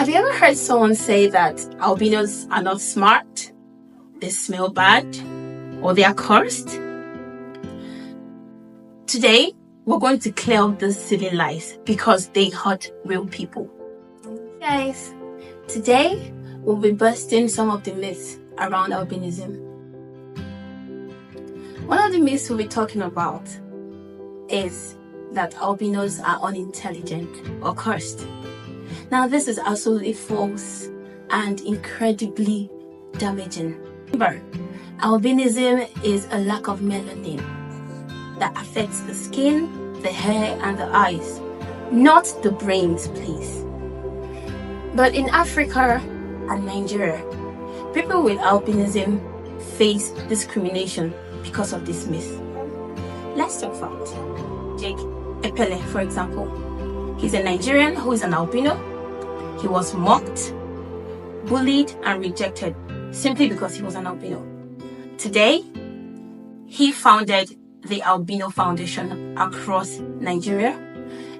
Have you ever heard someone say that albinos are not smart, they smell bad, or they are cursed? Today, we're going to clear up these silly lies because they hurt real people. Guys, today we'll be busting some of the myths around albinism. One of the myths we'll be talking about is that albinos are unintelligent or cursed. Now, this is absolutely false and incredibly damaging. Remember, albinism is a lack of melanin that affects the skin, the hair, and the eyes, not the brains, please. But in Africa and Nigeria, people with albinism face discrimination because of this myth. Let's talk about Jake Epele, for example. He's a Nigerian who is an albino. He was mocked, bullied, and rejected simply because he was an albino. Today, he founded the Albino Foundation across Nigeria.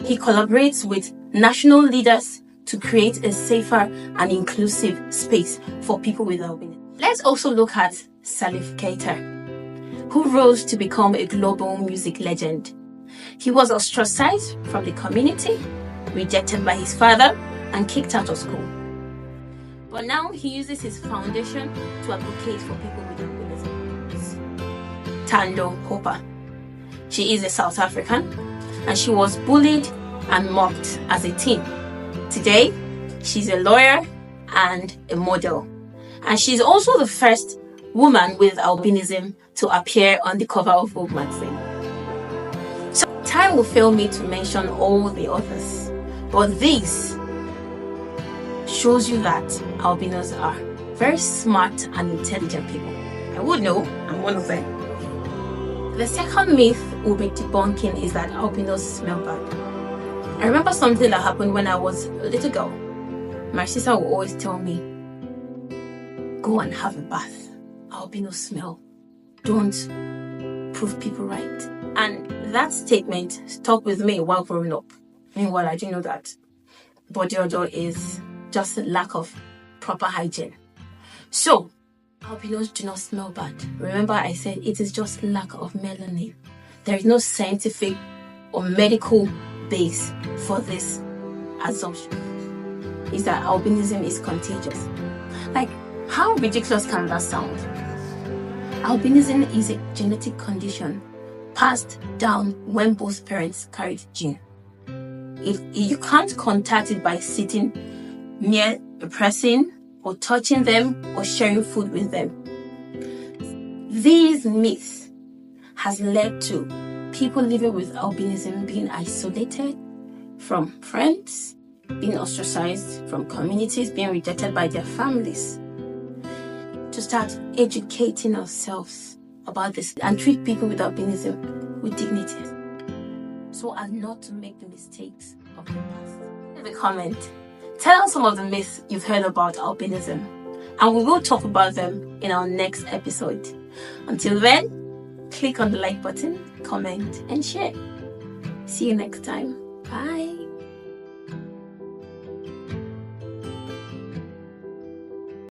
He collaborates with national leaders to create a safer and inclusive space for people with albinism. Let's also look at Salif Keita, who rose to become a global music legend. He was ostracized from the community, rejected by his father, and kicked out of school. But now he uses his foundation to advocate for people with albinism. Tando Hopper. She is a South African, and she was bullied and mocked as a teen. Today, she's a lawyer and a model. And she's also the first woman with albinism to appear on the cover of Vogue magazine. So time will fail me to mention all the others, but this shows you that albinos are very smart and intelligent people. I would know, I'm one of them. The second myth we'll be debunking is that albinos smell bad. I remember something that happened when I was a little girl. My sister would always tell me, go and have a bath. Albinos smell. Don't prove people right. And that statement stuck with me while growing up. Meanwhile, I didn't know that body odor is just a lack of proper hygiene. So, albinos do not smell bad. Remember, I said it is just lack of melanin. There is no scientific or medical base for this assumption. Is that albinism is contagious. Like, how ridiculous can that sound? Albinism is a genetic condition passed down when both parents carried the gene. You can't contact it by sitting near a person or touching them or sharing food with them. These myths has led to people living with albinism being isolated from friends, being ostracized from communities, being rejected by their families. To start educating ourselves about this and treat people with albinism with dignity, so as not to make the mistakes of the past. Leave a comment. Tell us some of the myths you've heard about albinism, and we will talk about them in our next episode. Until then, click on the like button, comment, and share. See you next time. Bye.